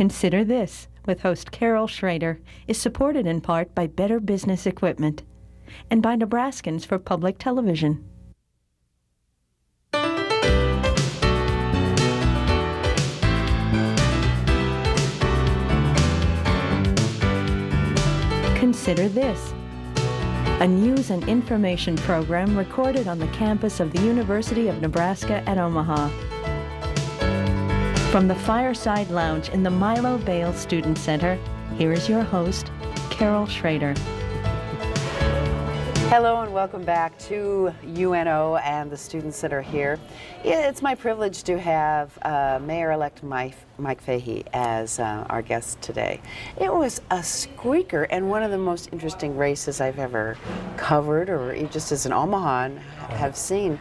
Consider This, with host Carol Schrader, is supported in part by Better Business Equipment and by Nebraskans for Public Television. Consider This, a news and information program recorded on the campus of the University of Nebraska at Omaha. From the Fireside Lounge in the Milo Bale Student Center, here is your host, Carol Schrader. Hello and welcome back to UNO and the Student Center here. It's my privilege to have Mayor-elect Mike Fahey as our guest today. It was a squeaker and one of the most interesting races I've ever covered, or just as an Omahan have seen.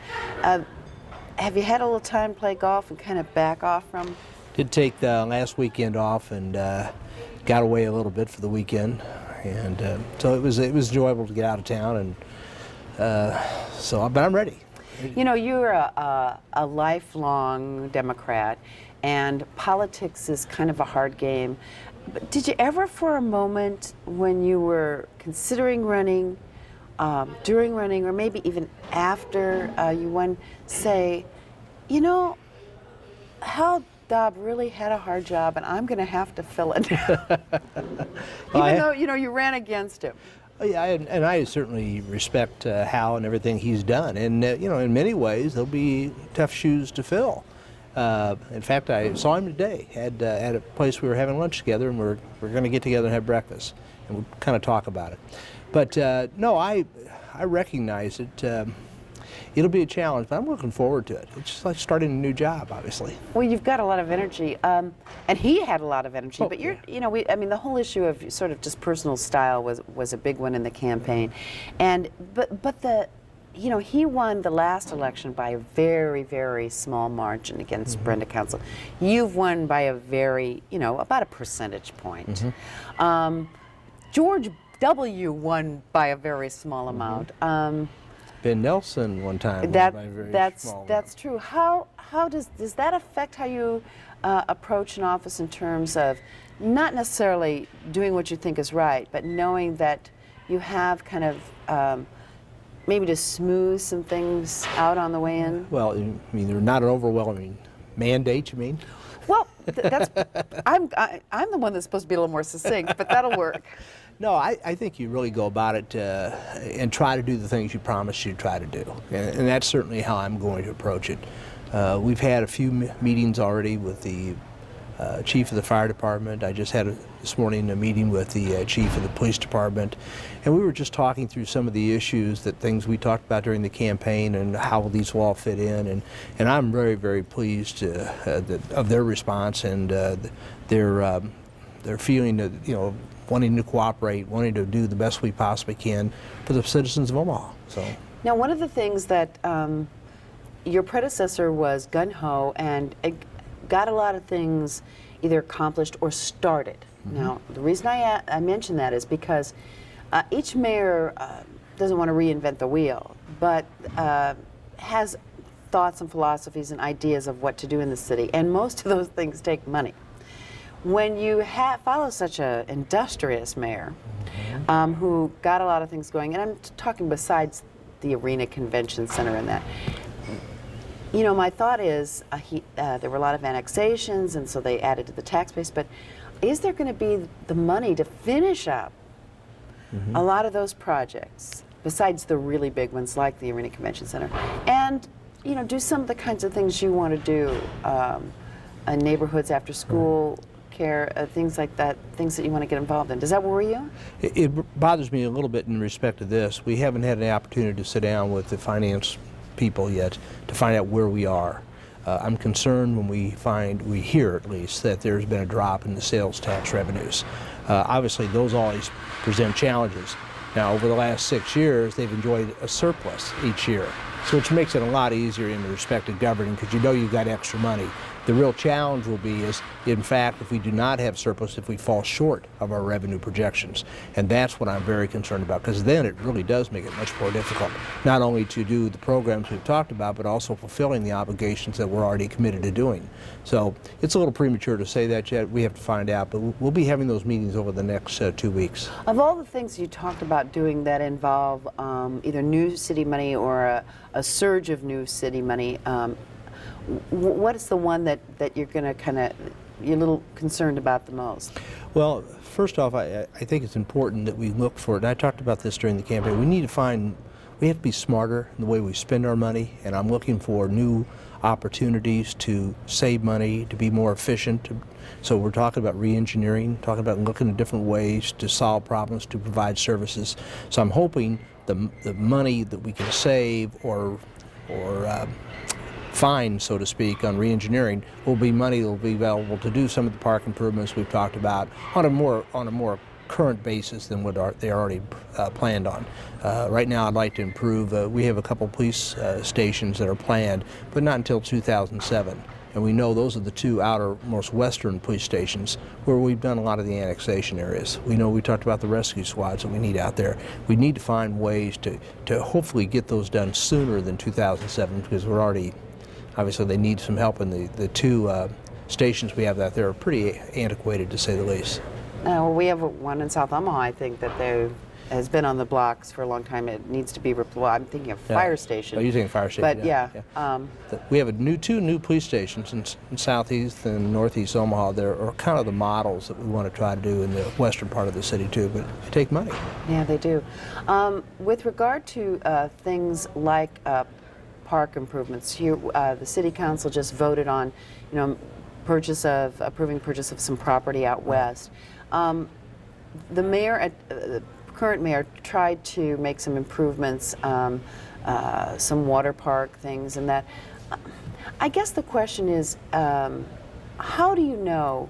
Have you had a little time to play golf and kind of back off from? Did take the last weekend off and got away a little bit for the weekend, and so it was enjoyable to get out of town, and but I'm ready. You know, you're a lifelong Democrat, and politics is kind of a hard game. But did you ever, for a moment, when you were considering running, during running, or maybe even after you won, say, you know, Hal Dobb really had a hard job, and I'm going to have to fill it. Even though, you know, you ran against him. Yeah, and I certainly respect Hal and everything he's done. And, you know, in many ways, there'll be tough shoes to fill. In fact, I saw him today at a place we were having lunch together, and we're going to get together and have breakfast, and we'll kind of talk about it. But, no, I recognize it. It'll be a challenge, but I'm looking forward to it. It's just like starting a new job, obviously. Well, you've got a lot of energy, and he had a lot of energy. But you're, you know, I mean, the whole issue of sort of just personal style was a big one in the campaign, and but the, you know, he won the last election by a very, very small margin against Brenda Council. You've won by a very, you know, about a percentage point. George W. won by a very small amount. Ben Nelson one time. That's true. How does that affect how you approach an office in terms of not necessarily doing what you think is right, but knowing that you have kind of maybe to smooth some things out on the way in? Well, I mean, they're not an overwhelming mandate, you mean? Well, I'm the one that's supposed to be a little more succinct, but that'll work. No, I think you really go about it and try to do the things you promised you'd try to do. And that's certainly how I'm going to approach it. We've had a few meetings already with the chief of the fire department. I just had this morning a meeting with the chief of the police department. And we were just talking through some of the issues, things we talked about during the campaign, and how these will all fit in. And I'm very, very pleased of their response and their feeling that, you know, wanting to cooperate, wanting to do the best we possibly can for the citizens of Omaha. So now, one of the things that your predecessor was gung-ho and got a lot of things either accomplished or started. Now, the reason I mention that is because each mayor doesn't want to reinvent the wheel, but has thoughts and philosophies and ideas of what to do in the city, and most of those things take money. When you follow such an industrious mayor who got a lot of things going, and I'm talking besides the Arena Convention Center and that, you know, my thought is there were a lot of annexations, and so they added to the tax base, but is there going to be the money to finish up a lot of those projects, besides the really big ones like the Arena Convention Center, and, you know, do some of the kinds of things you want to do, neighborhoods after school, care, things like that, things that you want to get involved in. Does that worry you? It bothers me a little bit in respect to this. We haven't had an opportunity to sit down with the finance people yet to find out where we are. I'm concerned when we hear at least that there's been a drop in the sales tax revenues. Obviously those always present challenges. Now, over the last 6 years, they've enjoyed a surplus each year, so which makes it a lot easier in respect to governing, because you know you've got extra money. The real challenge will be is, in fact, if we do not have surplus, if we fall short of our revenue projections. And that's what I'm very concerned about, because then it really does make it much more difficult, not only to do the programs we've talked about, but also fulfilling the obligations that we're already committed to doing. So it's a little premature to say that yet. We have to find out, but we'll be having those meetings over the next 2 weeks. Of all the things you talked about doing that involve either new city money or a surge of new city money, what is the one that you're going to you're a little concerned about the most? Well, first off, I think it's important that we look for it, and I talked about this during the campaign. We have to be smarter in the way we spend our money, and I'm looking for new opportunities to save money, to be more efficient. So we're talking about re-engineering, talking about looking at different ways to solve problems, to provide services. So I'm hoping the money that we can save or find, so to speak, on re-engineering will be money that will be available to do some of the park improvements we've talked about on a more current basis than what they already planned on. Right now I'd like to improve, we have a couple police stations that are planned, but not until 2007. And we know those are the two outermost western police stations where we've done a lot of the annexation areas. We know we talked about the rescue squads that we need out there. We need to find ways to hopefully get those done sooner than 2007, because we're already, obviously they need some help, and the two stations we have out there are pretty antiquated, to say the least. Well, we have one in South Omaha, I think, that has been on the blocks for a long time. It needs to be replaced. I'm thinking of fire station. Oh, you're thinking fire station. But yeah. We have two new police stations in southeast and northeast Omaha. They're kind of the models that we want to try to do in the western part of the city too, but they take money. Yeah, they do. With regard to things like park improvements, the city council just voted on, approving purchase of some property out west. The mayor, the current mayor, tried to make some improvements, some water park things, and that. I guess the question is, how do you know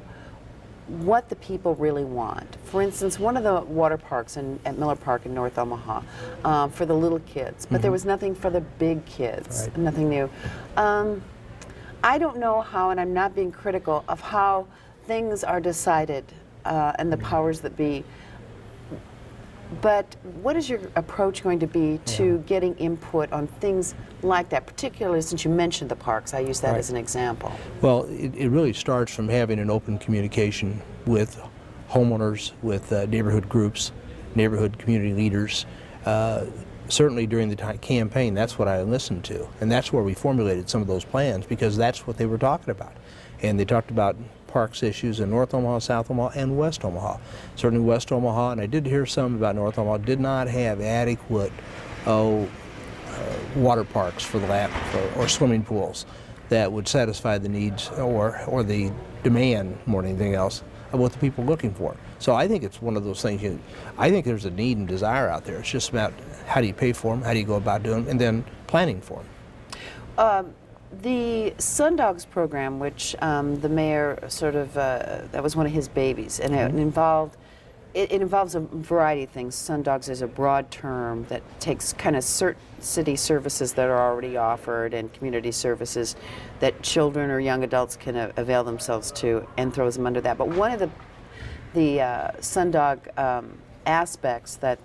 what the people really want? For instance, one of the water parks at Miller Park in North Omaha, for the little kids, but there was nothing for the big kids, Right. Nothing new. I don't know how, and I'm not being critical of how things are decided and the powers that be. But what is your approach going to be to getting input on things like that, particularly since you mentioned the parks? I use that as an example. Well, it really starts from having an open communication with homeowners, with neighborhood groups, neighborhood community leaders. Certainly during the campaign, that's what I listened to, and that's where we formulated some of those plans, because that's what they were talking about. And they talked about parks issues in North Omaha, South Omaha, and West Omaha. Certainly West Omaha, and I did hear some about North Omaha, did not have adequate water parks for the lack or swimming pools that would satisfy the needs or the demand more than anything else of what the people are looking for. So I think it's one of those things, I think there's a need and desire out there. It's just about how do you pay for them, how do you go about doing them, and then planning for them. The Sundogs program, which the mayor that was one of his babies, and it involves a variety of things. Sundogs is a broad term that takes kind of city services that are already offered and community services that children or young adults can avail themselves to, and throws them under that. But one of the Sundog aspects that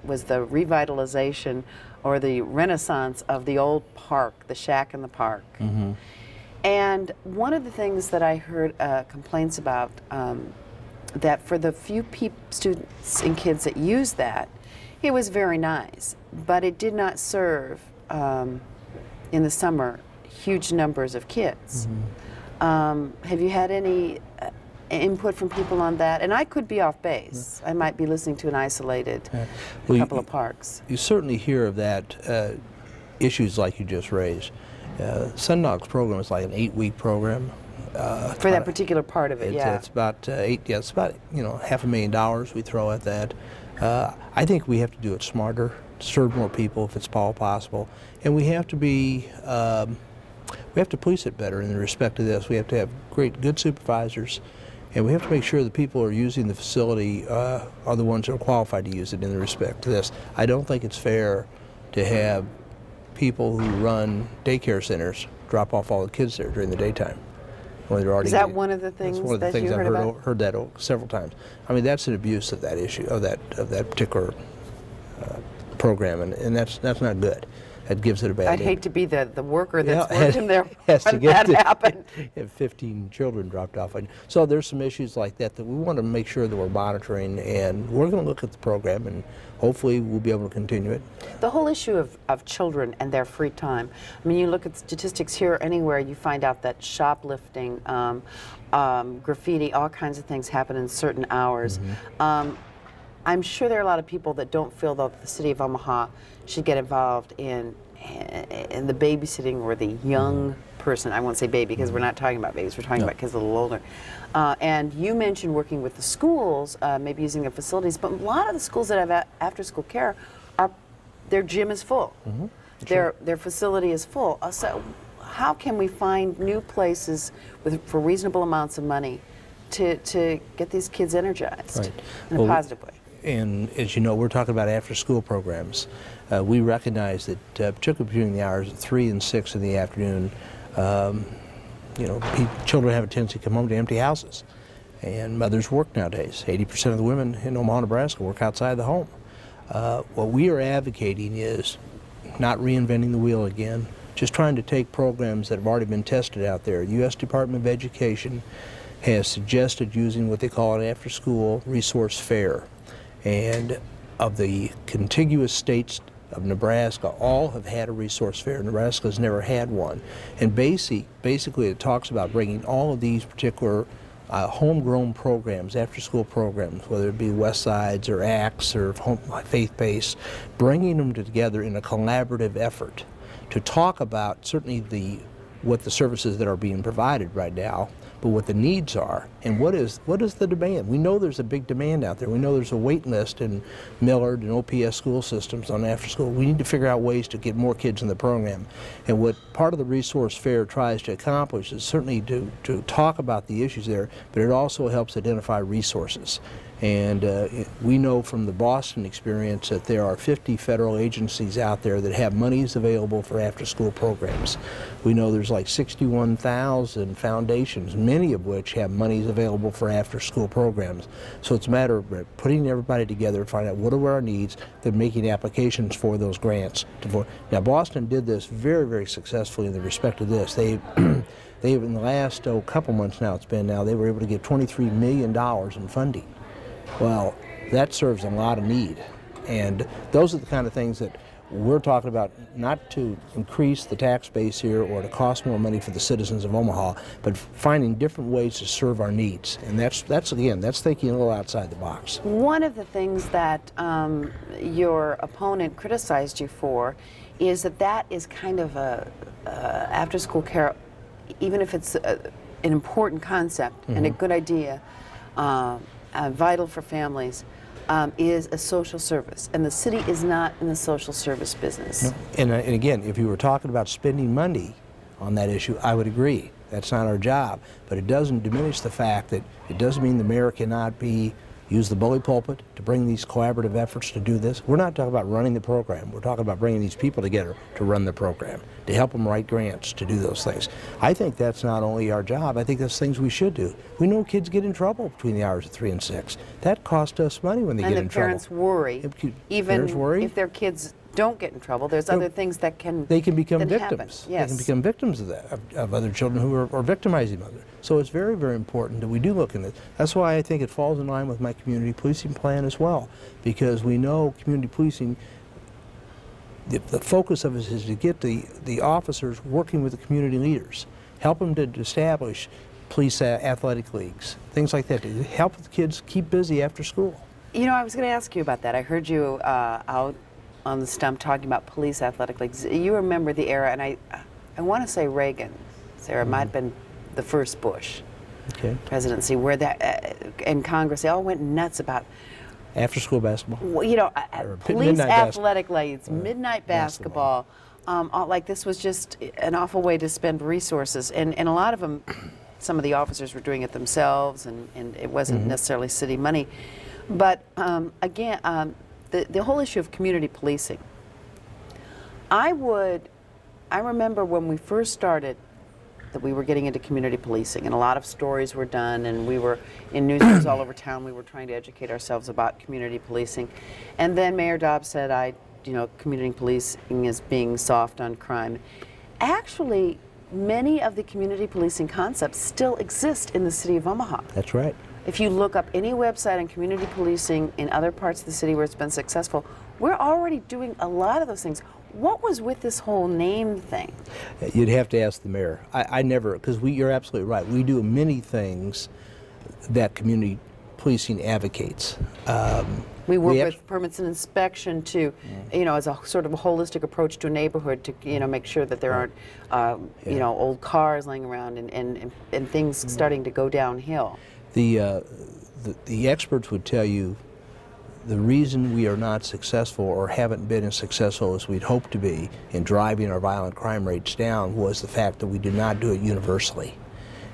was the revitalization or the renaissance of the old park, the shack in the park. Mm-hmm. And one of the things that I heard complaints about, that for the few students and kids that used that, it was very nice, but it did not serve, in the summer, huge numbers of kids. Mm-hmm. Have you had any input from people on that? And I could be off base. I might be listening to an isolated couple of parks. You certainly hear of that, issues like you just raised. Sundog's program is like an 8-week program. For that particular part of it, It's about it's about $500,000 we throw at that. I think we have to do it smarter, serve more people if it's possible, and we have to be we have to police it better in respect to this. We have to have good supervisors. And we have to make sure the people who are using the facility are the ones that are qualified to use it in respect to this. I don't think it's fair to have people who run daycare centers drop off all the kids there during the daytime. when they're already. Is that getting, one of the things that's one of the that things you I've heard about? heard that several times. I mean, that's an abuse of that issue, of that particular program, and that's not good. That gives it a bad I'd name. hate to be the worker that's Yeah, working there has to when get that happened. Have 15 children dropped off. So there's some issues like that we want to make sure that we're monitoring, and we're going to look at the program, and hopefully we'll be able to continue it. The whole issue of children and their free time. I mean, you look at statistics here or anywhere, you find out that shoplifting, graffiti, all kinds of things happen in certain hours. I'm sure there are a lot of people that don't feel that the city of Omaha should get involved in the babysitting or the young person. I won't say baby because we're not talking about babies, we're talking about kids a little older. And you mentioned working with the schools, maybe using their facilities, but a lot of the schools that have after-school care, their gym is full. Their facility is full. So how can we find new places for reasonable amounts of money to get these kids energized in a positive way? And as you know, we're talking about after-school programs. We recognize that, particularly between the hours of 3 and 6 in the afternoon, children have a tendency to come home to empty houses, and mothers work nowadays. 80% of the women in Omaha, Nebraska work outside the home. What we are advocating is not reinventing the wheel again, just trying to take programs that have already been tested out there. The U.S. Department of Education has suggested using what they call an after-school resource fair. And of the contiguous states of Nebraska, all have had a resource fair. Nebraska has never had one. And basically it talks about bringing all of these particular homegrown programs, after-school programs, whether it be West Sides or ACTS or faith-based, bringing them together in a collaborative effort to talk about certainly what the services that are being provided right now, but what the needs are, and what is the demand. We know there's a big demand out there. We know there's a wait list in Millard and OPS school systems on after school. We need to figure out ways to get more kids in the program. And what part of the resource fair tries to accomplish is certainly to talk about the issues there, but it also helps identify resources. And we know from the Boston experience that there are 50 federal agencies out there that have monies available for after-school programs. We know there's like 61,000 foundations, many of which have monies available for after-school programs. So it's a matter of putting everybody together to find out what are our needs, then making applications for those grants. Now, Boston did this very, very successfully in the respect of this. They have, in the last couple months now, they were able to get $23 million in funding. Well, that serves a lot of need, and those are the kind of things that we're talking about, not to increase the tax base here or to cost more money for the citizens of Omaha, but finding different ways to serve our needs. And that's thinking a little outside the box. One of the things that your opponent criticized you for is that is kind of after-school care, even if it's an important concept and a good idea, vital for families, is a social service, and the city is not in the social service business. No. And again, if you were talking about spending money on that issue, I would agree. That's not our job, but it doesn't diminish the fact that it doesn't mean the mayor cannot use the bully pulpit to bring these collaborative efforts to do this. We're not talking about running the program. We're talking about bringing these people together to run the program, to help them write grants, to do those things. I think that's not only our job, I think that's things we should do. We know kids get in trouble between the hours of 3 and 6. That costs us money when they get in trouble. And the parents worry, even if their kids don't get in trouble, there's other things that can They can become victims. Happen. Yes. They can become victims of that, of other children who are victimizing others. So it's very, very important that we do look into it. That's why I think it falls in line with my community policing plan as well, because we know community policing, the focus of it is to get the officers working with the community leaders, help them to establish police athletic leagues, things like that, to help the kids keep busy after school. You know, I was going to ask you about that. I heard you out on the stump talking about police athletic leagues. You remember the era, and I want to say Reagan. Sarah, might have been the first Bush presidency, where that in Congress they all went nuts about after-school basketball. You know, police athletic leagues, midnight basketball. Like this was just an awful way to spend resources, and a lot of them, some of the officers were doing it themselves, and it wasn't necessarily city money. But again, the whole issue of community policing. I remember when we first started that we were getting into community policing, and a lot of stories were done, and we were in newsrooms all over town. We were trying to educate ourselves about community policing. And then Mayor Dobbs said, community policing is being soft on crime. Actually, many of the community policing concepts still exist in the city of Omaha. That's right. If you look up any website on community policing in other parts of the city where it's been successful, we're already doing a lot of those things. What was with this whole name thing? You'd have to ask the mayor. I never, because you're absolutely right. We do many things that community policing advocates. We work with permits and inspection to, as a sort of a holistic approach to a neighborhood to, make sure that there aren't, old cars laying around and things starting to go downhill. The experts would tell you the reason we are not successful or haven't been as successful as we'd hoped to be in driving our violent crime rates down was the fact that we did not do it universally.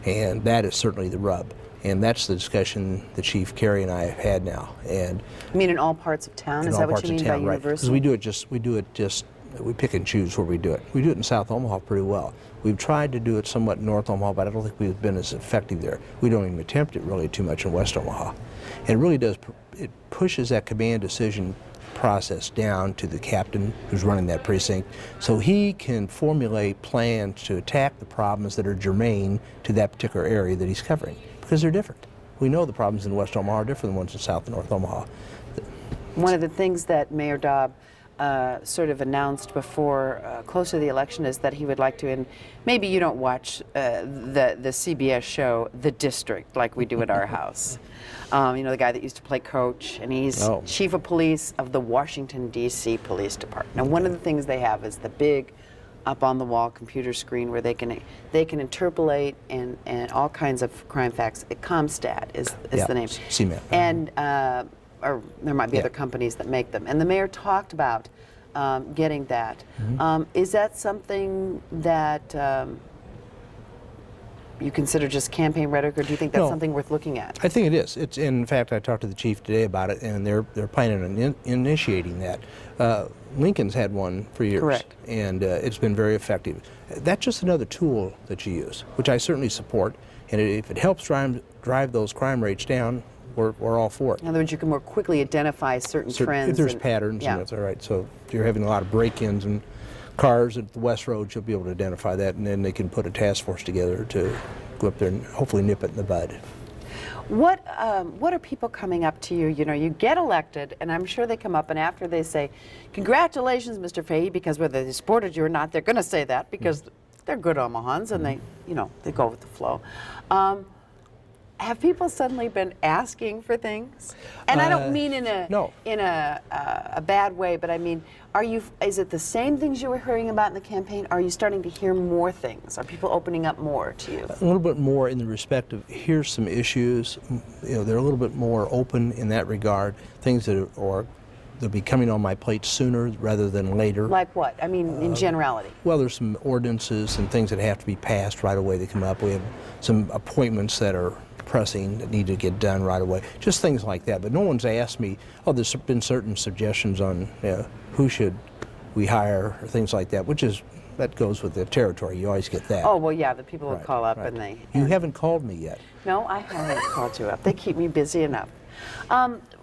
And that is certainly the rub. And that's the discussion that Chief Carey and I have had now. And you mean in all parts of town? Is that what you mean by universal? Because we pick and choose where we do it. We do it in South Omaha pretty well. We've tried to do it somewhat in North Omaha, but I don't think we've been as effective there. We don't even attempt it really too much in West Omaha. And it really does, it pushes that command decision process down to the captain who's running that precinct, so he can formulate plans to attack the problems that are germane to that particular area that he's covering, because they're different. We know the problems in West Omaha are different than the ones in South and North Omaha. One of the things that Mayor Dobb sort of announced before, close to the election, is that he would like to, and maybe you don't watch the CBS show The District like we do at our house. The guy that used to play coach, and he's chief of police of the Washington, D.C. Police Department. Now, one of the things they have is the big up-on-the-wall computer screen where they can interpolate and all kinds of crime facts. ComStat is the name. CMAP. And or there might be other companies that make them. And the mayor talked about getting that. Is that something that you consider just campaign rhetoric, or do you think that's something worth looking at? I think it is. It's, in fact, I talked to the chief today about it, and they're planning on initiating that. Lincoln's had one for years. Correct. And it's been very effective. That's just another tool that you use, which I certainly support. And if it helps drive those crime rates down, we're all for it. In other words, you can more quickly identify certain trends. If there's patterns, and that's all right. So if you're having a lot of break-ins and cars at the West Road, you'll be able to identify that, and then they can put a task force together to go up there and hopefully nip it in the bud. What are people coming up to you? You get elected, and I'm sure they come up, and after they say, "Congratulations, Mr. Fahey," because whether they supported you or not, they're going to say that because they're good Omahans, and they go with the flow. Have people suddenly been asking for things? And I don't mean in a bad way, but I mean, is it the same things you were hearing about in the campaign? Are you starting to hear more things? Are people opening up more to you? A little bit more in the respect of, here's some issues. They're a little bit more open in that regard. Things that they'll be coming on my plate sooner rather than later. Like what? I mean, in generality. Well, there's some ordinances and things that have to be passed right away that come up. We have some appointments that are pressing that need to get done right away. Just things like that. But no one's asked me, there's been certain suggestions on who should we hire or things like that, that goes with the territory. You always get that. Oh, well, yeah, the people will call up and You haven't called me yet. No, I haven't called you up. They keep me busy enough.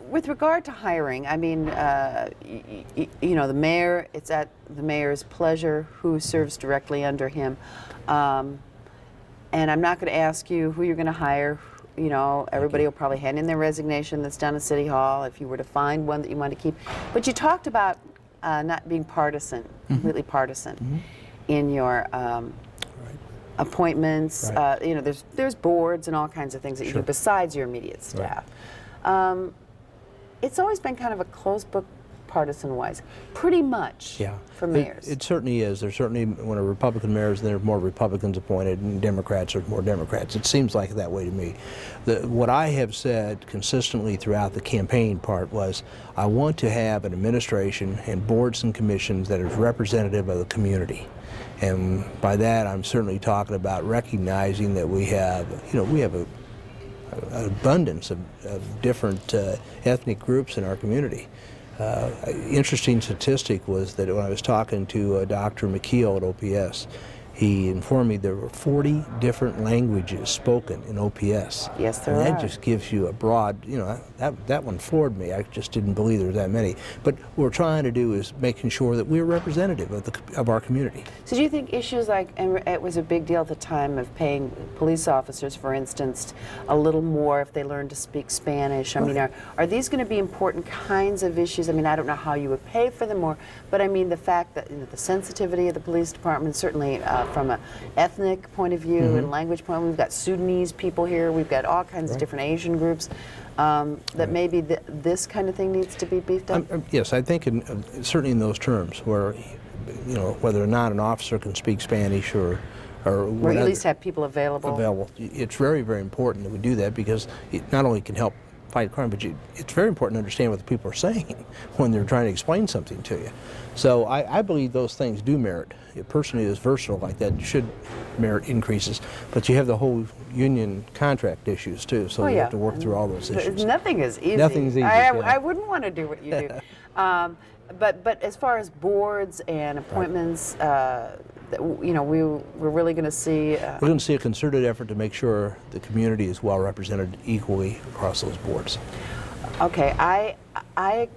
With regard to hiring, I mean, the mayor, it's at the mayor's pleasure who serves directly under him. And I'm not going to ask you who you're going to hire. Everybody will probably hand in their resignation that's down at City Hall if you were to find one that you want to keep. But you talked about not being partisan, completely partisan, in your appointments. There's boards and all kinds of things that you do besides your immediate staff. It's always been kind of a closed book, partisan-wise, pretty much for mayors. It certainly is. There's certainly, when a Republican mayor is there, more Republicans appointed, and Democrats are more Democrats. It seems like that way to me. What I have said consistently throughout the campaign part was, I want to have an administration and boards and commissions that is representative of the community. And by that, I'm certainly talking about recognizing that we have, an abundance of different ethnic groups in our community. Interesting statistic was that when I was talking to Dr. McKeel at OPS, he informed me there were 40 different languages spoken in OPS. Yes, there and are. that just gives you a broad, that one floored me. I just didn't believe there were that many. But what we're trying to do is making sure that we're representative of our community. So do you think issues like, and it was a big deal at the time of paying police officers, for instance, a little more if they learn to speak Spanish? I mean, are these going to be important kinds of issues? I mean, I don't know how you would pay for them more, but I mean the fact that the sensitivity of the police department, certainly from an ethnic point of view and language point of view, we've got Sudanese people here, we've got all kinds of different Asian groups, that maybe this kind of thing needs to be beefed up? Yes, I think certainly in those terms where, whether or not an officer can speak Spanish or Or at least have people available. It's very, very important that we do that because it not only can help fight crime, but it's very important to understand what the people are saying when they're trying to explain something to you. So I believe those things do merit. A person who is versatile like that should merit increases. But you have the whole union contract issues too, so you have to work through all those issues. Nothing is easy. Nothing's easy. I wouldn't want to do what you do. But as far as boards and appointments, we're really going to see. We're going to see a concerted effort to make sure the community is well represented equally across those boards. Okay, I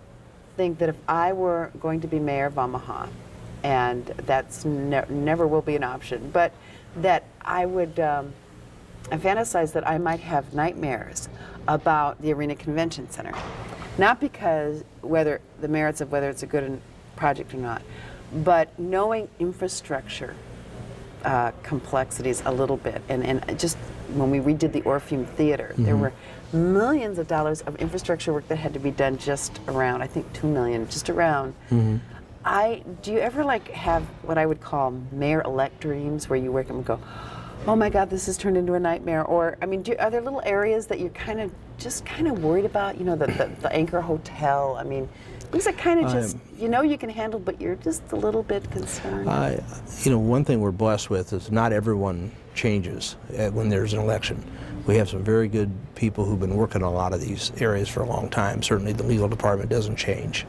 think that if I were going to be mayor of Omaha, and that's never will be an option, but that I would I fantasize that I might have nightmares about the Arena Convention Center. Not because the merits of whether it's a good project or not, but knowing infrastructure complexities a little bit, and just when we redid the Orpheum Theater, there were millions of dollars of infrastructure work that had to be done just around, I think $2 million, just around. Do you ever have what I would call mayor-elect dreams, where you wake up and go, oh my God, this has turned into a nightmare? Or, I mean, are there little areas that you're kind of worried about? The Anchor Hotel. I mean, things that kind of just, you can handle, but you're just a little bit concerned. One thing we're blessed with is not everyone changes when there's an election. We have some very good people who've been working on a lot of these areas for a long time. Certainly the legal department doesn't change.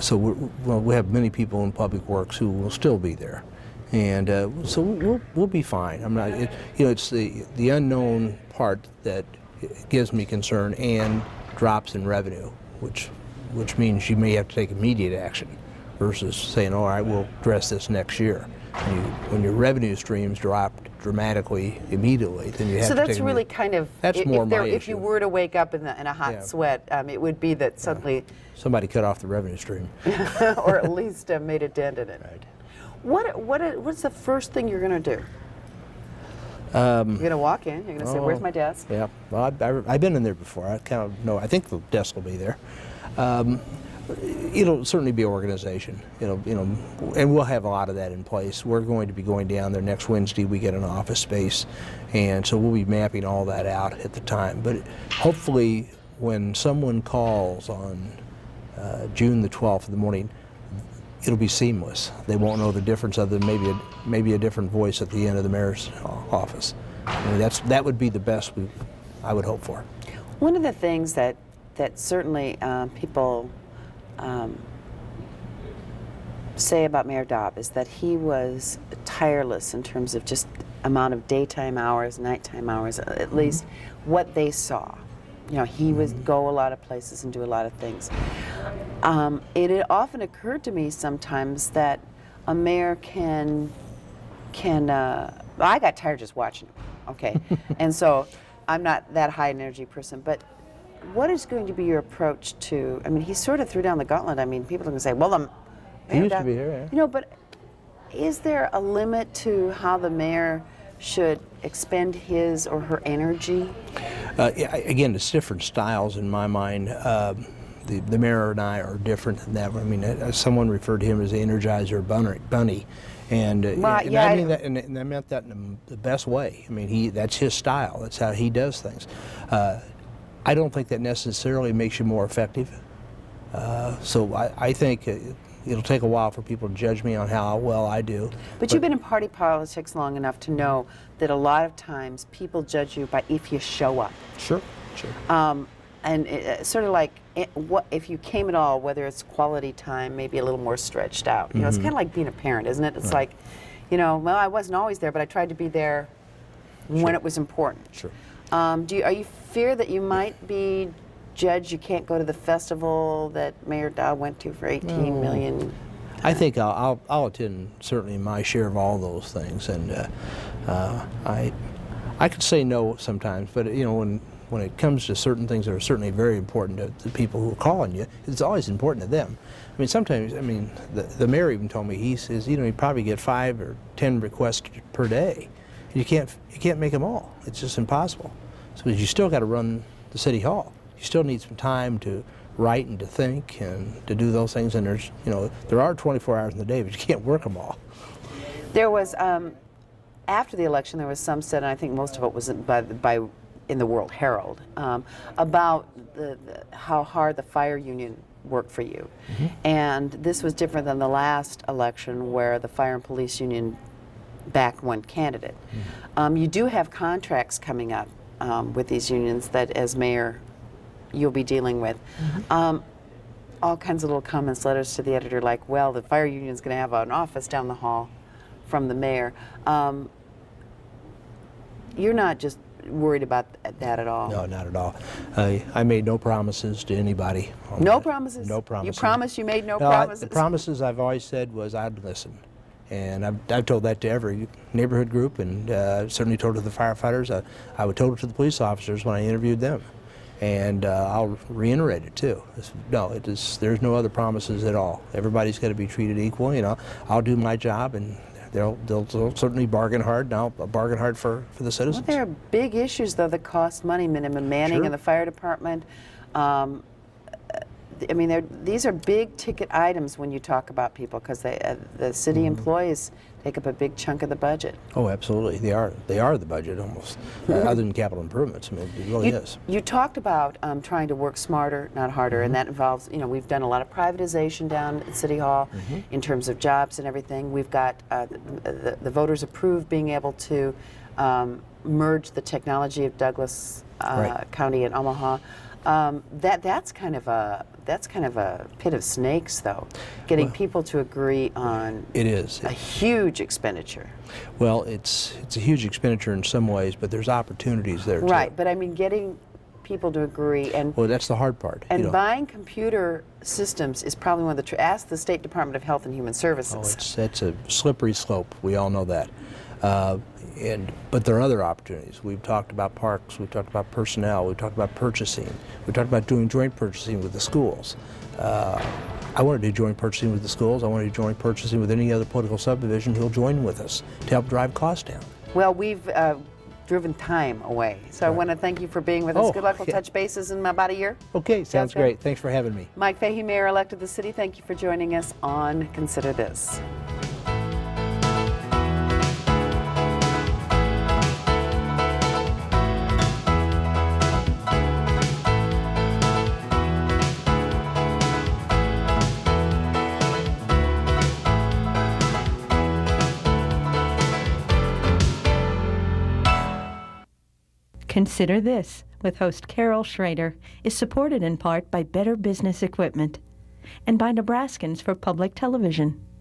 So we have many people in public works who will still be there. And so we'll be fine. I'm not, it's the unknown part that gives me concern, and drops in revenue, which means you may have to take immediate action versus saying, all right, we'll address this next year. When your revenue streams drop dramatically immediately, then you have so to take that's really kind of, that's more my issue. If you were to wake up in a hot sweat, it would be that suddenly somebody cut off the revenue stream. or at least made a dent in it. Right. What's the first thing you're going to do? You're going to walk in, you're going to say, where's my desk? Yeah, well, I've been in there before. I kind of know, I think the desk will be there. It'll certainly be organization, and we'll have a lot of that in place. We're going to be going down there next Wednesday. We get an office space, and so we'll be mapping all that out at the time. But hopefully when someone calls on June the 12th in the morning, it'll be seamless. They won't know the difference other than maybe a different voice at the end of the mayor's office. I mean, that would be the best I would hope for. One of the things that certainly people say about Mayor Daub is that he was tireless in terms of just amount of daytime hours, nighttime hours, at least what they saw. He would go a lot of places and do a lot of things. It had often occurred to me sometimes that a mayor can I got tired just watching him, okay? And so I'm not that high an energy person, but what is going to be your approach to, I mean, he sort of threw down the gauntlet. I mean, people are going to say, well, he used to be here, yeah. But is there a limit to how the mayor should expend his or her energy? Again, it's different styles in my mind. The mayor and I are different than that. I mean, someone referred to him as the Energizer Bunny. And, I mean that, and I meant that in the best way. I mean, that's his style. That's how he does things. I don't think that necessarily makes you more effective. So I think it'll take a while for people to judge me on how well I do. But you've been in party politics long enough to know that a lot of times people judge you by if you show up. Sure. And it's sort of like, what if you came at all, whether it's quality time, maybe a little more stretched out. It's kind of like being a parent, isn't it? It's like, well, I wasn't always there, but I tried to be there when it was important. Sure. Are you fear that you might be judged? You can't go to the festival that Mayor Dow went to for 18 million. I think I'll attend certainly my share of all those things, and I could say no sometimes, but when it comes to certain things that are certainly very important to the people who are calling you, it's always important to them. I mean, sometimes, the mayor even told me, he says, you probably get 5 or 10 requests per day. You can't make them all. It's just impossible. So you still got to run the city hall. You still need some time to write and to think and to do those things. And there are 24 hours in the day, but you can't work them all. There was after the election, there was some said, and I think most of it was in the World Herald, about how hard the fire union worked for you. Mm-hmm. And this was different than the last election where the fire and police union backed one candidate. Mm-hmm. You do have contracts coming up with these unions that, as mayor, you'll be dealing with. Mm-hmm. All kinds of little comments, letters to the editor like, well, the fire union's going to have an office down the hall from the mayor. You're not just worried about that at all? No, not at all. I made no promises to anybody. No promises? No promises. You promised you made no promises? The promises I've always said was I'd listen. And I've told that to every neighborhood group, and certainly told it to the firefighters. I would told it to the police officers when I interviewed them. And I'll reiterate it too. There's no other promises at all. Everybody's got to be treated equal. I'll do my job, and they'll certainly bargain hard. And I'll bargain hard for the citizens. Well, there are big issues though that cost money: minimum manning in the fire department. These are big ticket items when you talk about people, because the city employees take up a big chunk of the budget. Oh, absolutely. They are the budget almost, other than capital improvements. It really is. You talked about trying to work smarter, not harder, and that involves, we've done a lot of privatization down at City Hall in terms of jobs and everything. We've got the voters approved being able to merge the technology of Douglas County and Omaha. That's kind of a pit of snakes, though. Getting people to agree on a huge expenditure. Well, it's a huge expenditure in some ways, but there's opportunities there too. Right, but getting people to agree well, that's the hard part. And buying computer systems is probably one of the ask the State Department of Health and Human Services. It's a slippery slope. We all know that. But there are other opportunities. We've talked about parks, we've talked about personnel, we've talked about purchasing, we've talked about doing joint purchasing with the schools. I want to do joint purchasing with the schools. I want to do joint purchasing with any other political subdivision who'll join with us to help drive costs down. Well, we've driven time away, so I want to thank you for being with us. Good luck. We'll touch bases in about a year. Okay, sounds great. Thanks for having me. Mike Fahey, Mayor-elect of the city, thank you for joining us on Consider This. Consider This, with host Carol Schrader, is supported in part by Better Business Equipment and by Nebraskans for Public Television.